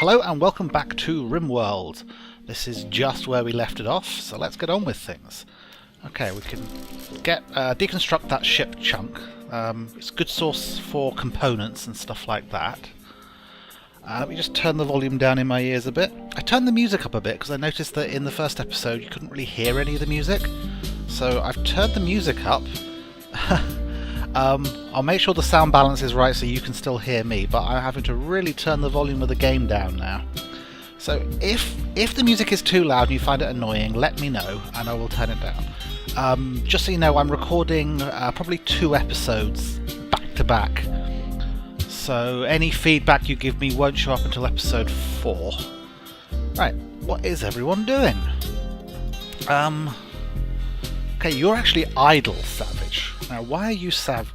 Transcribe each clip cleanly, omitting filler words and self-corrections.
Hello and welcome back to Rimworld. This is just where we left it off, so let's get on with things. Okay, we can deconstruct that ship chunk. It's a good source for components and stuff like that. Let me just turn the volume down in my ears a bit. I turned the music up a bit because I noticed that in the first episode you couldn't really hear any of the music. So I've turned the music up. I'll make sure the sound balance is right so you can still hear me, but I'm having to really turn the volume of the game down now. So if the music is too loud and you find it annoying, let me know and I will turn it down. Just so you know, I'm recording probably 2 episodes back to back, so any feedback you give me won't show up until episode 4. Right, what is everyone doing? Okay, you're actually idle, Savage. Now, why are you savage?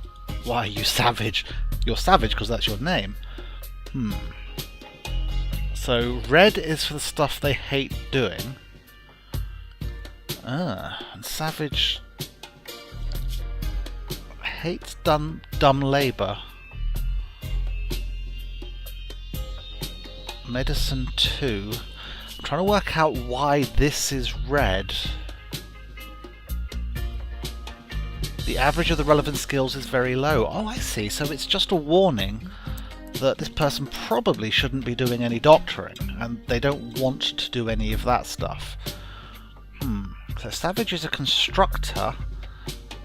You're savage because that's your name. So, red is for the stuff they hate doing. And savage hates dumb labour. Medicine 2. I'm trying to work out why this is red. The average of the relevant skills is very low. Oh, I see. So it's just a warning that this person probably shouldn't be doing any doctoring, and they don't want to do any of that stuff. So Savage is a constructor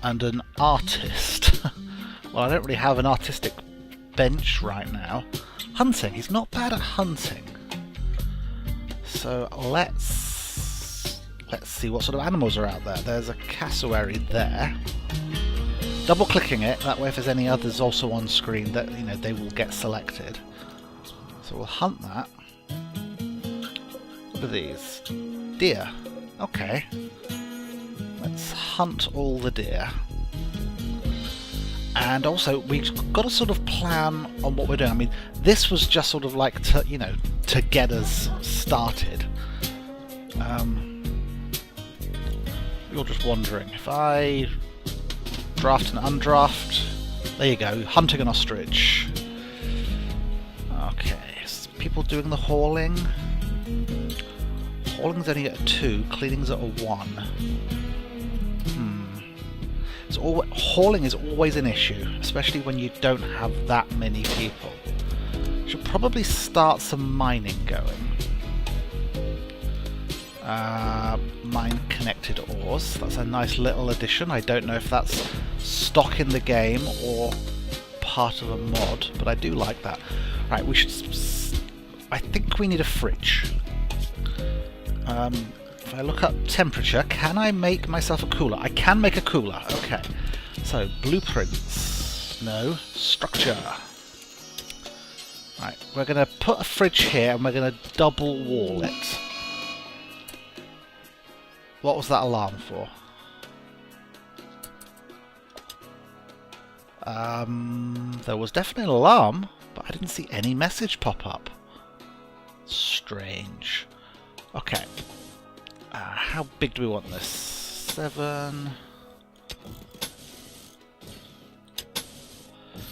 and an artist. Well, I don't really have an artistic bench right now. Hunting. He's not bad at hunting. So let's see what sort of animals are out there. There's a cassowary there. Double clicking it, that way if there's any others also on screen, that they will get selected. So we'll hunt that. What are these? Deer. Okay. Let's hunt all the deer. And also we've got a sort of plan on what we're doing. I mean, this was just sort of like to get us started. You're just wondering if I draft and undraft. There you go, hunting an ostrich. Okay, so people doing the hauling. Hauling's only at a 2, cleaning's at a 1. Hauling is always an issue, especially when you don't have that many people. Should probably start some mining going. Mine connected ores. That's a nice little addition. I don't know if that's stock in the game or part of a mod, but I do like that. Right, we should. I think we need a fridge. If I look up temperature, can I make myself a cooler? I can make a cooler. Okay. So blueprints. No. Structure. Right, we're going to put a fridge here and we're going to double wall it. What was that alarm for? There was definitely an alarm, but I didn't see any message pop up. Strange. Okay. How big do we want this? 7.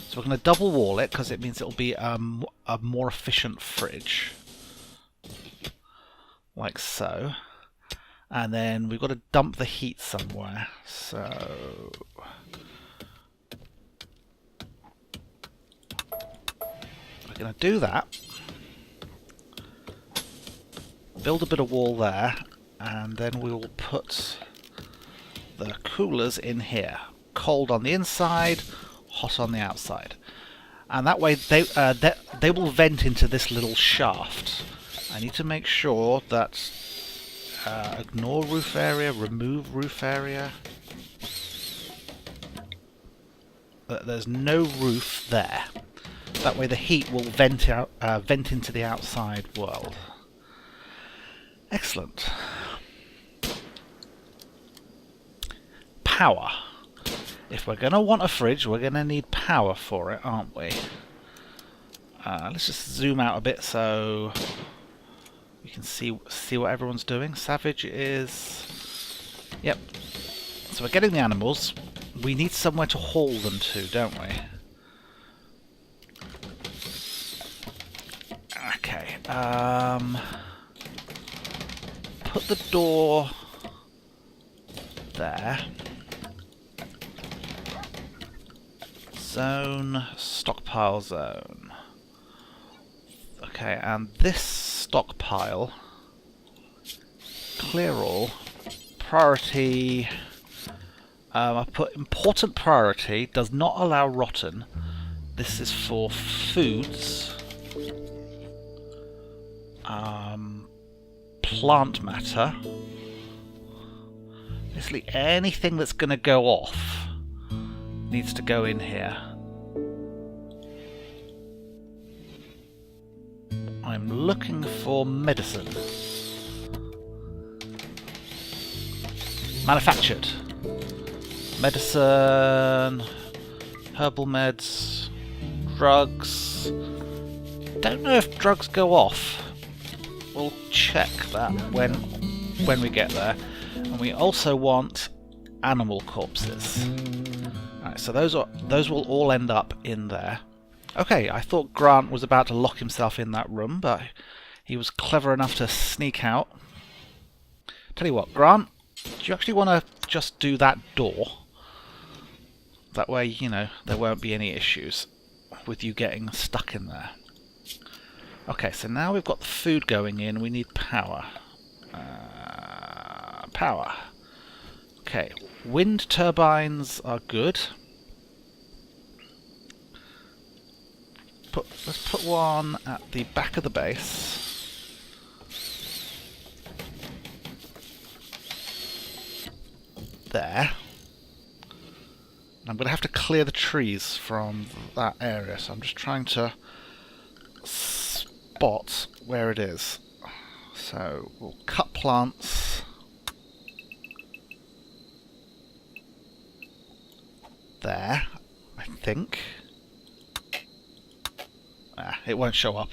So we're going to double wall it because it means it'll be a more efficient fridge. Like so. And then we've got to dump the heat somewhere. So we're going to do that. Build a bit of wall there, and then we will put the coolers in here. Cold on the inside, hot on the outside. And that way they will vent into this little shaft. I need to make sure that ignore roof area, remove roof area. There's no roof there. That way the heat will vent into the outside world. Excellent. Power. If we're going to want a fridge, we're going to need power for it, aren't we? Let's just zoom out a bit so you can see what everyone's doing. Savage is... Yep. So we're getting the animals. We need somewhere to haul them to, don't we? Okay. Put the door there. Zone, stockpile zone. Okay, and this stockpile, clear all, priority, I put important priority, does not allow rotten. This is for foods, plant matter, basically anything that's going to go off needs to go in here. I'm looking for medicine. Manufactured. Medicine, herbal meds, drugs. Don't know if drugs go off. We'll check that when we get there. And we also want animal corpses. Alright, so those will all end up in there. Okay, I thought Grant was about to lock himself in that room, but he was clever enough to sneak out. Tell you what, Grant, do you actually want to just do that door? That way, you know, there won't be any issues with you getting stuck in there. Okay, so now we've got the food going in, we need power. Power. Okay, wind turbines are good. Let's put one at the back of the base. There. And I'm going to have to clear the trees from that area, so I'm just trying to spot where it is. So we'll cut plants. There, I think. It won't show up.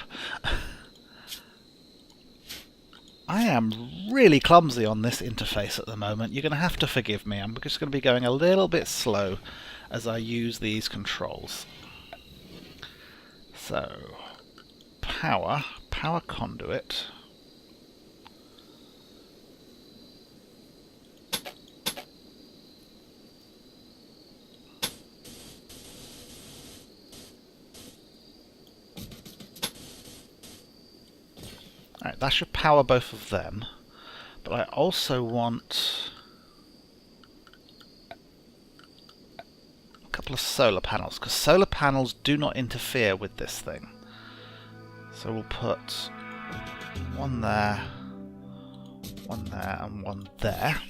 I am really clumsy on this interface at the moment. You're going to have to forgive me. I'm just going to be going a little bit slow as I use these controls. So, power conduit. Alright, that should power both of them. But I also want a couple of solar panels, because solar panels do not interfere with this thing. So we'll put one there, and one there.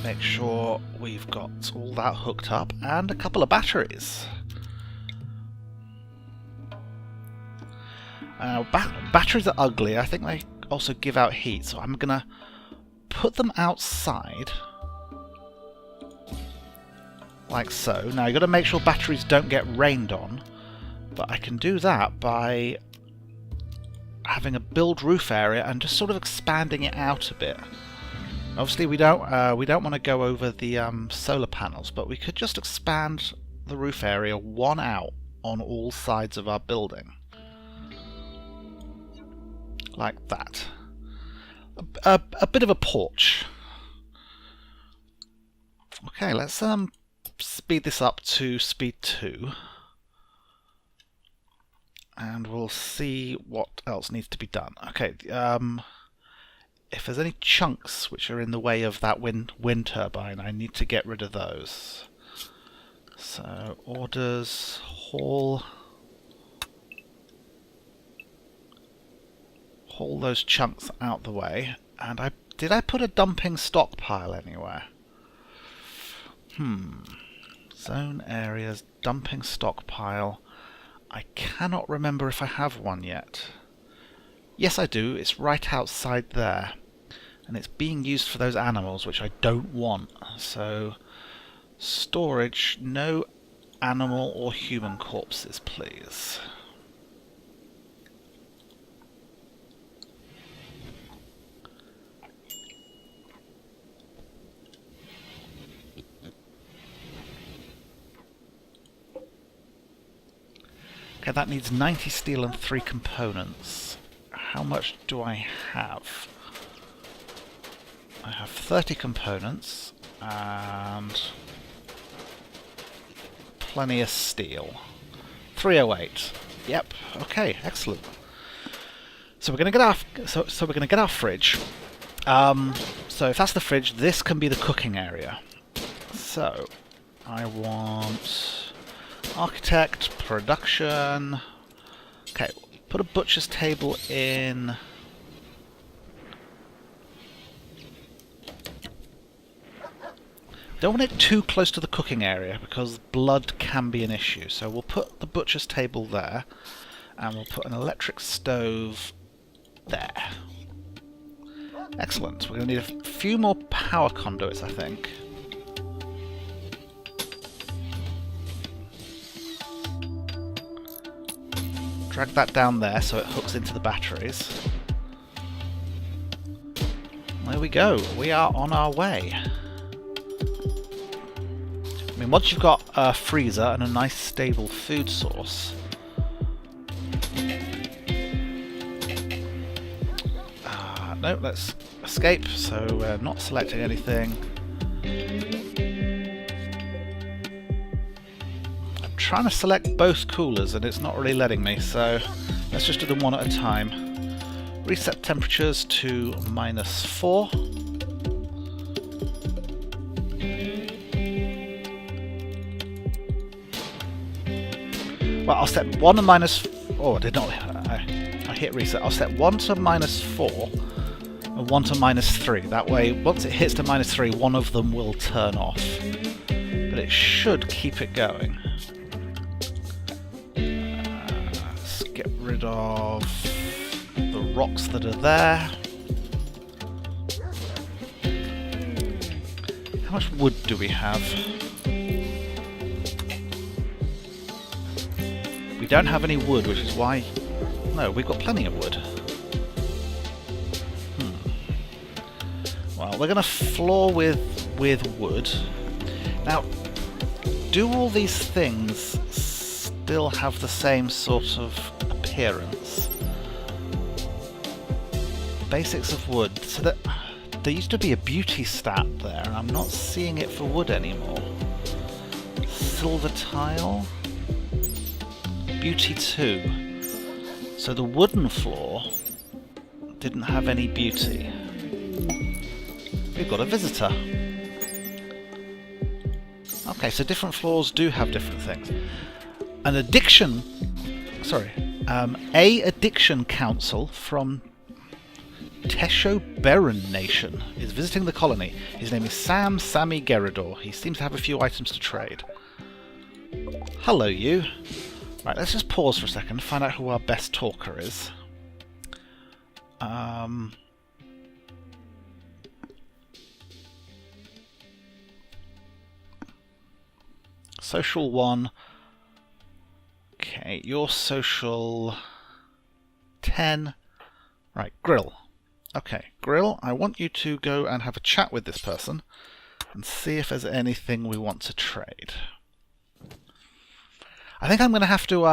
Make sure we've got all that hooked up, and a couple of batteries. Batteries are ugly. I think they also give out heat, so I'm going to put them outside. Like so. Now, you've got to make sure batteries don't get rained on, but I can do that by having a build roof area and just sort of expanding it out a bit. Obviously, we don't want to go over the solar panels, but we could just expand the roof area one out on all sides of our building. Like that. A bit of a porch. Okay, let's speed this up to speed 2. And we'll see what else needs to be done. Okay, if there's any chunks which are in the way of that wind turbine, I need to get rid of those. So, orders, haul those chunks out the way. And did I put a dumping stockpile anywhere? Zone areas, dumping stockpile. I cannot remember if I have one yet. Yes, I do. It's right outside there. And it's being used for those animals, which I don't want. So, storage, no animal or human corpses, please. Okay, that needs 90 steel and 3 components. How much do I have? I have 30 components and plenty of steel. 308. Yep. Okay. Excellent. So we're going to get our we're going to get our fridge. So if that's the fridge, this can be the cooking area. So I want architect, production. Okay, put a butcher's table in. Don't want it too close to the cooking area because blood can be an issue. So we'll put the butcher's table there, and we'll put an electric stove there. Excellent. We're going to need a few more power conduits, I think. Drag that down there so it hooks into the batteries. There we go. We are on our way. I mean, once you've got a freezer and a nice stable food source, no, let's escape, so we're not selecting anything. I'm trying to select both coolers and it's not really letting me, so let's just do them one at a time. Reset temperatures to -4. Well, I'll set 1 and -... Oh, I did not... I hit reset. I'll set 1 to -4 and 1 to -3. That way, once it hits to -3, one of them will turn off. But it should keep it going. Let's get rid of the rocks that are there. How much wood do we have? We don't have any wood, which is why... No, we've got plenty of wood. Well, we're going to floor with wood. Now, do all these things still have the same sort of appearance? Basics of wood. So that there used to be a beauty stat there, and I'm not seeing it for wood anymore. Silver tile. Beauty 2. So the wooden floor didn't have any beauty. We've got a visitor. Okay, so different floors do have different things. An addiction... Sorry. A addiction council from Tesho Beran Nation is visiting the colony. His name is Sammy Gerador. He seems to have a few items to trade. Hello, you. Right, let's just pause for a second, find out who our best talker is. Social 1. Okay, you're social 10. Right, Grill. Okay, Grill, I want you to go and have a chat with this person and see if there's anything we want to trade. I think I'm going to have to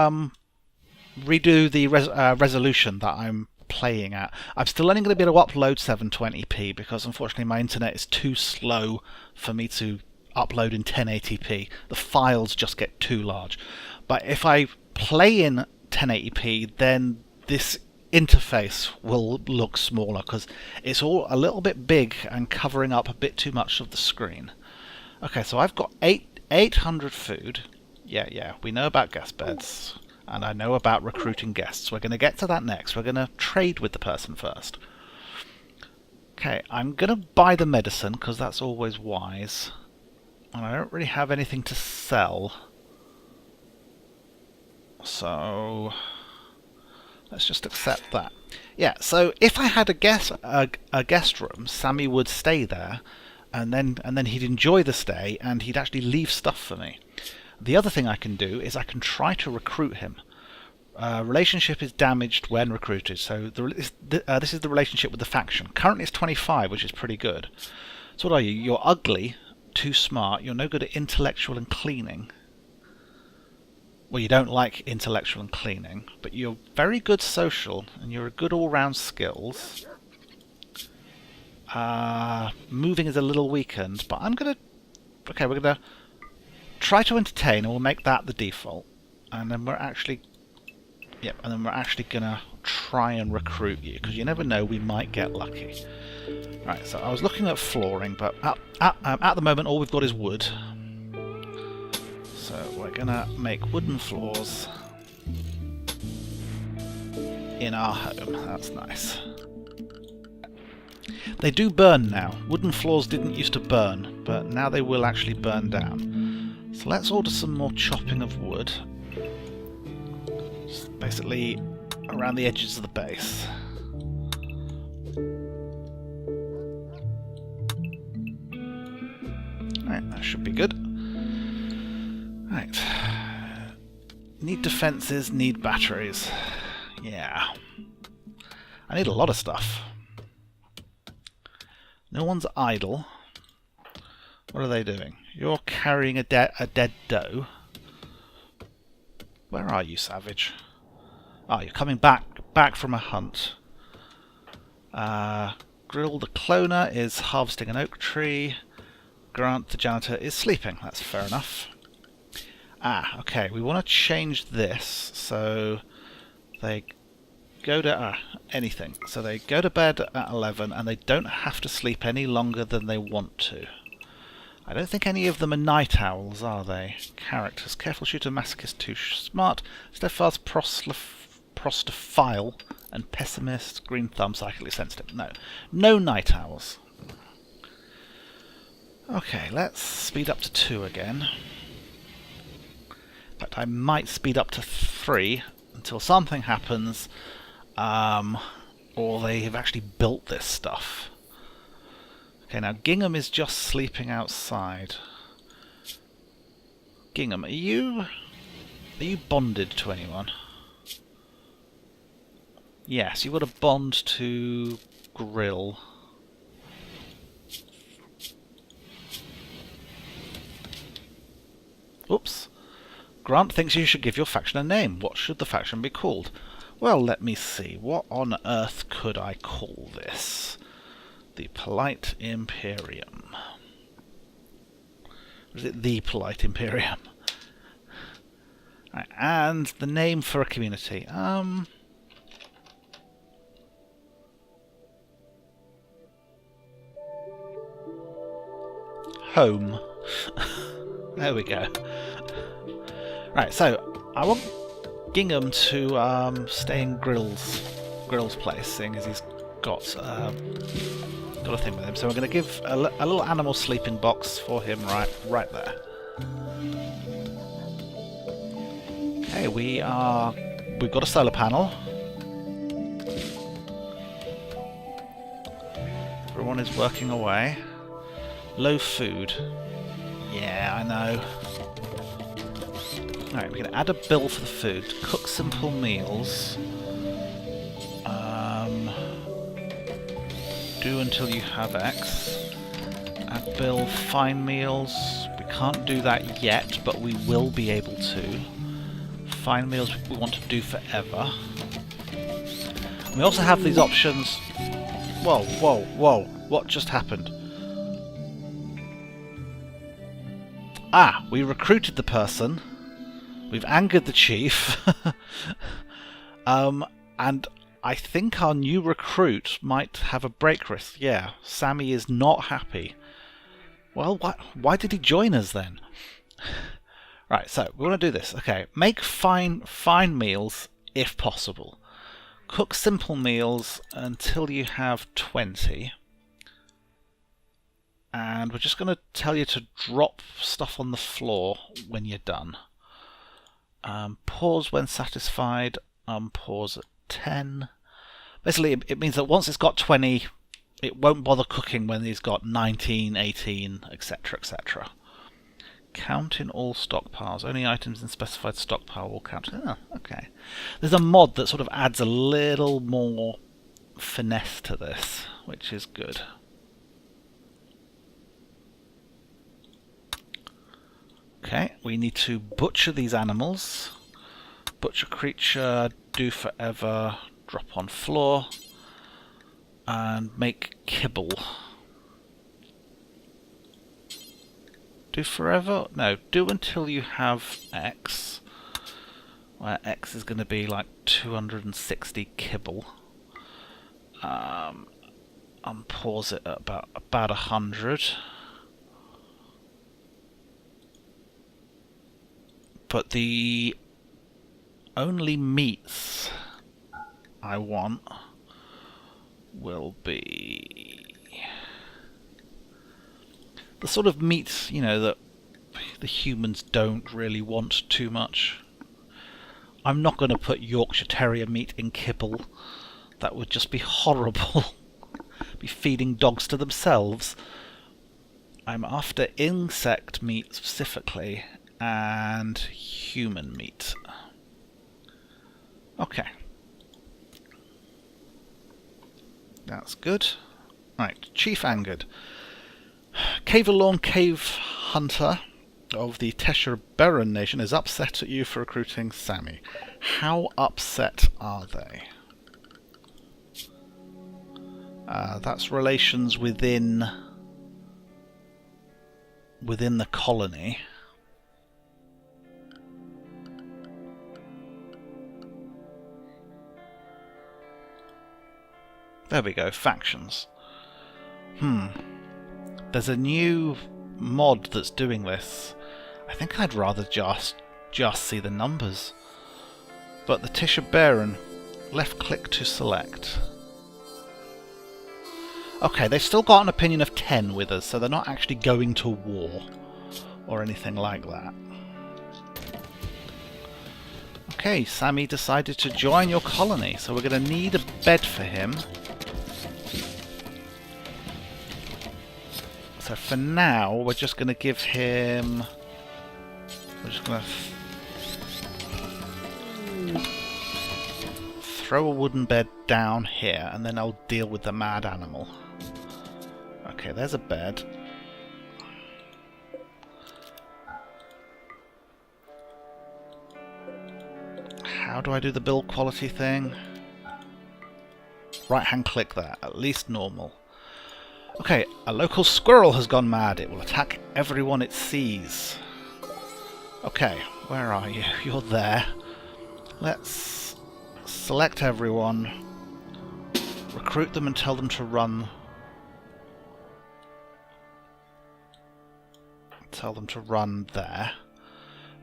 redo the resolution that I'm playing at. I'm still only going to be able to upload 720p because unfortunately my internet is too slow for me to upload in 1080p. The files just get too large. But if I play in 1080p, then this interface will look smaller because it's all a little bit big and covering up a bit too much of the screen. Okay, so I've got 800 food. Yeah, we know about guest beds, and I know about recruiting guests. We're going to get to that next. We're going to trade with the person first. Okay, I'm going to buy the medicine, because that's always wise. And I don't really have anything to sell. So let's just accept that. Yeah, so if I had a guest room, Sammy would stay there, and then he'd enjoy the stay, and he'd actually leave stuff for me. The other thing I can do is I can try to recruit him. Relationship is damaged when recruited, so this is the relationship with the faction. Currently it's 25, which is pretty good. So what are you? You're ugly, too smart, you're no good at intellectual and cleaning. well, you don't like intellectual and cleaning, but you're very good social, and you're a good all-round skills. Moving is a little weakened, but I'm gonna... Okay, we're gonna try to entertain, and we'll make that the default. And then we're actually... Yep, and then we're actually gonna try and recruit you, because you never know, we might get lucky. Right, so I was looking at flooring, but at the moment all we've got is wood. So we're gonna make wooden floors in our home. That's nice. They do burn now. Wooden floors didn't used to burn, but now they will actually burn down. So let's order some more chopping of wood. Just basically around the edges of the base. Right, that should be good. Right. Need defences, need batteries. Yeah. I need a lot of stuff. No one's idle. What are they doing? You're carrying a dead doe. Where are you, savage? Ah, you're coming back from a hunt. Grill the cloner is harvesting an oak tree. Grant the janitor is sleeping. That's fair enough. Ah, okay. We want to change this so they go to anything. So they go to bed at 11 and they don't have to sleep any longer than they want to. I don't think any of them are night owls, are they? Characters. Careful shooter, masochist, too smart, steadfast, prostophile, and pessimist, green thumb, psychically sensitive. No. No night owls. Okay, let's speed up to 2 again. In fact, I might speed up to 3 until something happens, or they have actually built this stuff. Okay, now Gingham is just sleeping outside. Gingham, are you bonded to anyone? Yes, you've got a bond to Grill. Oops. Grant thinks you should give your faction a name. What should the faction be called? Well, let me see. What on earth could I call this? The Polite Imperium. Or is it the Polite Imperium? Right, and the name for a community. Home. There we go. Right, so I want Gingham to stay in Grill's place, seeing as he's got a thing with him. So we're going to give a little animal sleeping box for him right there. Okay, we've got a solar panel. Everyone is working away. Low food. Yeah, I know. Alright, we're going to add a bill for the food. Cook simple meals. Do until you have X. Add bill, fine meals. We can't do that yet, but we will be able to. Fine meals we want to do forever. And we also have these options. Whoa, whoa, whoa. What just happened? Ah, we recruited the person. We've angered the chief. And I think our new recruit might have a break risk. Yeah, Sammy is not happy. Well, why did he join us then? Right, so we want to do this. Okay, make fine meals if possible. Cook simple meals until you have 20. And we're just going to tell you to drop stuff on the floor when you're done. Pause when satisfied. Unpause at 10. Basically, it means that once it's got 20, it won't bother cooking when it's got 19, 18, etc., etc. Count in all stockpiles. Only items in specified stockpile will count. Oh, okay. There's a mod that sort of adds a little more finesse to this, which is good. Okay, we need to butcher these animals. Butcher creature, do forever, drop on floor, and make kibble. Do forever? No, do until you have X, where X is going to be like 260 kibble. And pause it at about 100. But the only meats I want will be the sort of meats, you know, that the humans don't really want too much. I'm not going to put Yorkshire Terrier meat in kibble. That would just be horrible. Be feeding dogs to themselves. I'm after insect meat specifically, and human meat. Okay. That's good. Right, Chief Angered. Cavelorn Cave Hunter of the Tesher Baron Nation is upset at you for recruiting Sammy. How upset are they? That's relations within the colony. There we go, factions. There's a new mod that's doing this. I think I'd rather just see the numbers. But the Tisha Baron, left click to select. Okay, they've still got an opinion of 10 with us, so they're not actually going to war or anything like that. Okay, Sammy decided to join your colony, so we're going to need a bed for him. So for now, we're just going to give him... We're just going to throw a wooden bed down here, and then I'll deal with the mad animal. Okay, there's a bed. How do I do the build quality thing? Right hand click that, at least normal. Okay, a local squirrel has gone mad. It will attack everyone it sees. Okay, where are you? You're there. Let's select everyone, recruit them and tell them to run. Tell them to run there.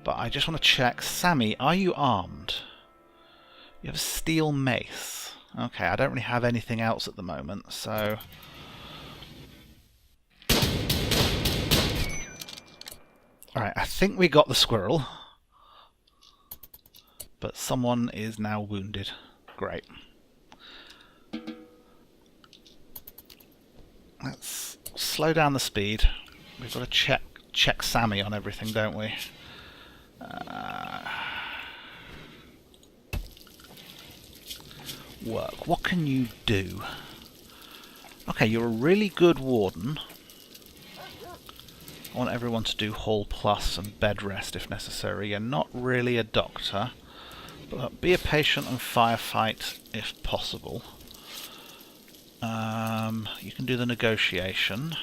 But I just want to check. Sammy, are you armed? You have a steel mace. Okay, I don't really have anything else at the moment, so... Alright, I think we got the squirrel. But someone is now wounded. Great. Let's slow down the speed. We've got to check Sammy on everything, don't we? Work. What can you do? Okay, you're a really good warden. I want everyone to do Hall Plus and bed rest if necessary. You're not really a doctor, but be a patient and firefight if possible. You can do the negotiation.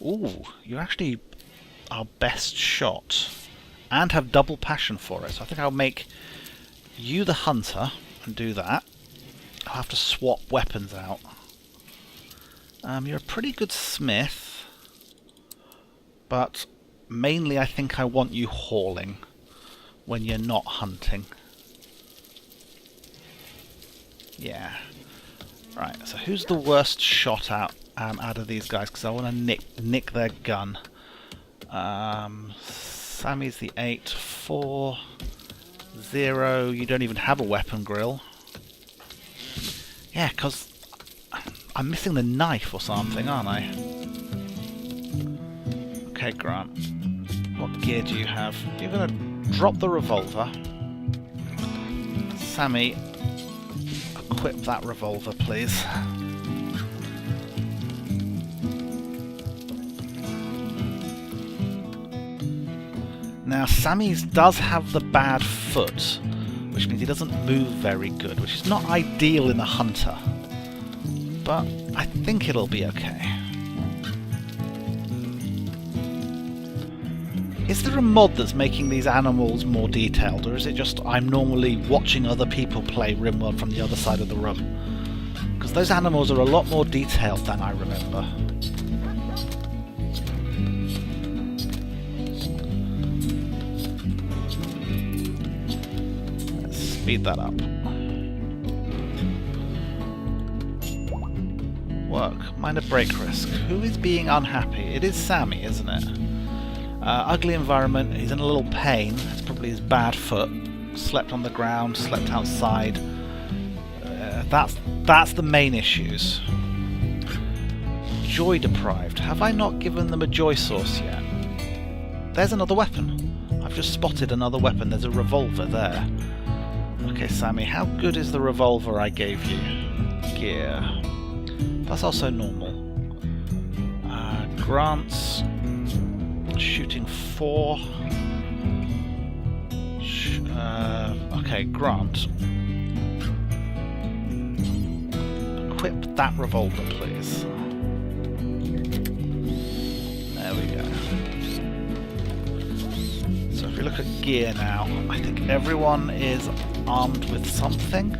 Ooh, you actually are best shot and have double passion for it. So I think I'll make you the hunter and do that. I'll have to swap weapons out. You're a pretty good smith, but mainly I think I want you hauling when you're not hunting. Yeah. Right, so who's the worst shot out of these guys? Because I want to nick their gun. Sammy's the 8, 4, 0. You don't even have a weapon grill. Yeah, because I'm missing the knife or something, aren't I? Okay, Grant. What gear do you have? You're going to drop the revolver. Sammy, equip that revolver, please. Now, Sammy does have the bad foot, which means he doesn't move very good, which is not ideal in a hunter. But I think it'll be okay. Is there a mod that's making these animals more detailed, or is it just I'm normally watching other people play Rimworld from the other side of the room? Because those animals are a lot more detailed than I remember. Let's speed that up. Work. Minor break risk. Who is being unhappy? It is Sammy, isn't it? Ugly environment, he's in a little pain, it's probably his bad foot, slept on the ground, slept outside, that's the main issues. Joy deprived, have I not given them a joy source yet? There's another weapon, I've just spotted another weapon, there's a revolver there. Okay Sammy, how good is the revolver I gave you? Gear, that's also normal. Grants, shooting 4. Okay, Grant. Equip that revolver, please. There we go. So if we look at gear now, I think everyone is armed with something.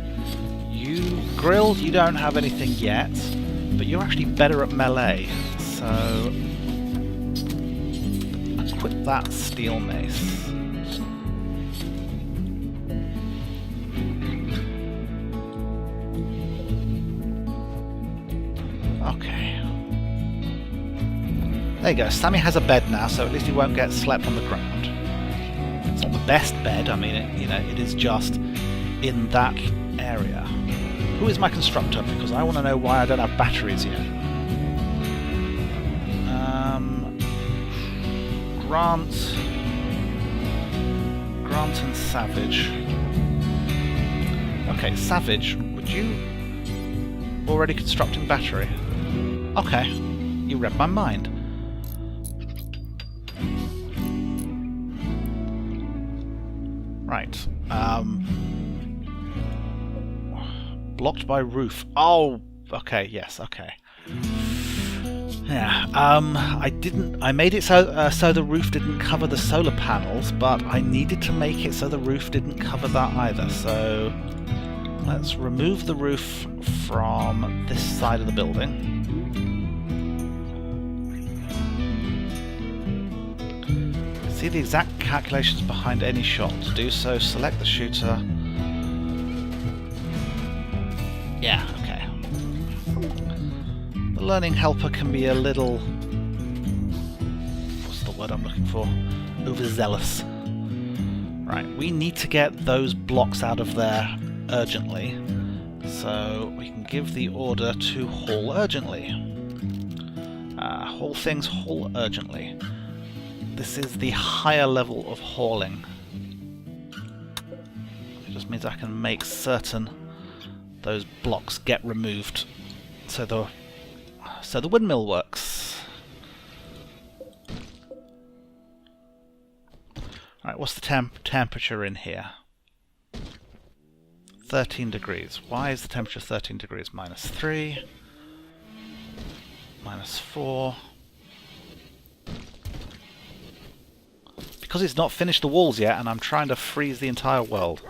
You, Grill, you don't have anything yet, but you're actually better at melee, so equip that steel mace. Okay. There you go, Sammy has a bed now, so at least he won't get slept on the ground. It's not the best bed, I mean, it is just in that area. Who is my constructor? Because I want to know why I don't have batteries yet. Grant and Savage. Okay, Savage, would you already constructing battery? Okay, you read my mind. Right. Blocked by roof. Oh, okay, yes, okay. Yeah, I made it so so the roof didn't cover the solar panels, but I needed to make it so the roof didn't cover that either. So let's remove the roof from this side of the building. See the exact calculations behind any shot. To do so, select the shooter. Yeah, okay. The learning helper can be a little... what's the word I'm looking for? Overzealous. Right, we need to get those blocks out of there urgently. So we can give the order to haul urgently. Haul things, haul urgently. This is the higher level of hauling. It just means I can make certain those blocks get removed so the windmill works. Alright, what's the temperature in here? 13 degrees. Why is the temperature 13 degrees? -3, -4. Because it's not finished the walls yet and I'm trying to freeze the entire world.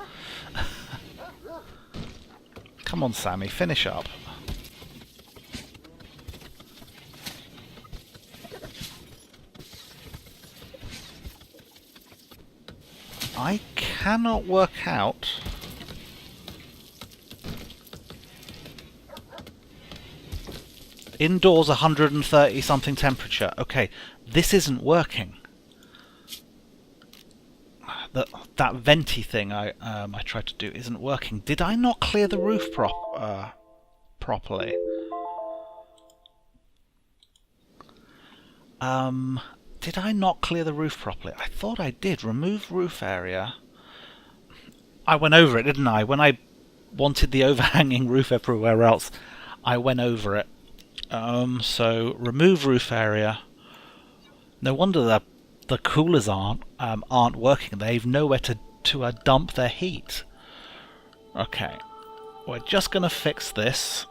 Come on, Sammy, finish up. I cannot work out... Indoors 130 something temperature. Okay, this isn't working. That venti thing I tried to do isn't working. Did I not clear the roof properly? Did I not clear the roof properly? I thought I did. Remove roof area. I went over it, didn't I? When I wanted the overhanging roof everywhere else, I went over it. So remove roof area. No wonder the coolers aren't working. They've nowhere to dump their heat. Okay, we're just going to fix this.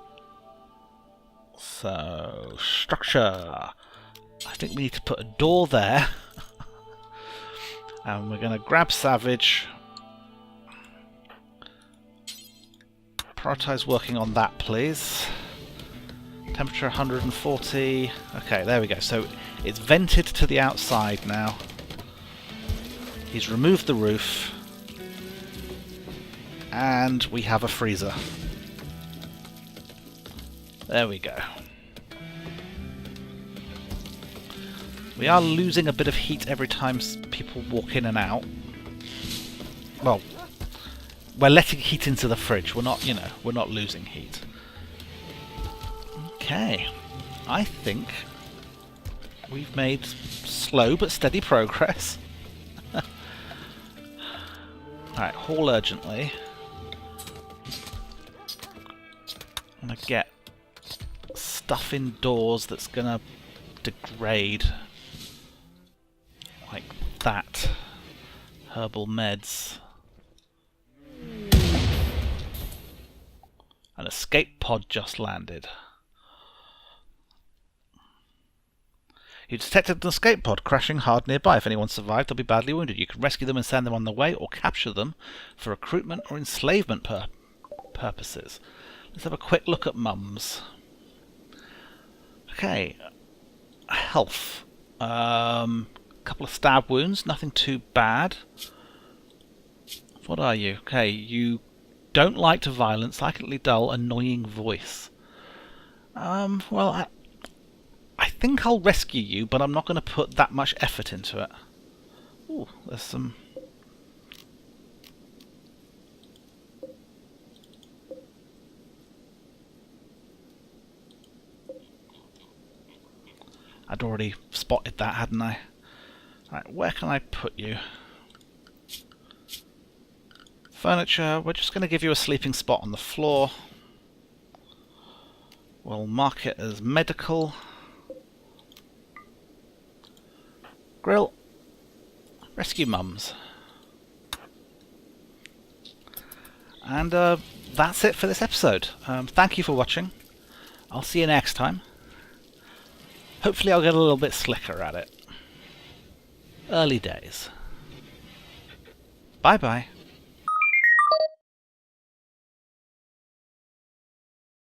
So, structure. I think we need to put a door there. And we're going to grab Savage. Prioritize working on that, please. Temperature 140. Okay, there we go. So it's vented to the outside now. He's removed the roof. And we have a freezer. There we go. We are losing a bit of heat every time people walk in and out. Well, we're letting heat into the fridge. We're not, we're not losing heat. Okay. I think we've made slow but steady progress. Alright, haul urgently. I'm gonna get stuff indoors that's gonna degrade. Like that. Herbal meds. An escape pod just landed. You detected an escape pod crashing hard nearby. If anyone survived, they'll be badly wounded. You can rescue them and send them on their way, or capture them for recruitment or enslavement purposes. Let's have a quick look at mums. Okay. Health. Couple of stab wounds, nothing too bad. What are you? Okay, you don't like to violence, slightly dull, annoying voice. Well, I think I'll rescue you, but I'm not going to put that much effort into it. Ooh, there's some... I'd already spotted that, hadn't I? Right, where can I put you? Furniture, we're just going to give you a sleeping spot on the floor. We'll mark it as medical. Grill. Rescue mums. And that's it for this episode. Thank you for watching. I'll see you next time. Hopefully I'll get a little bit slicker at it. Early days. Bye bye.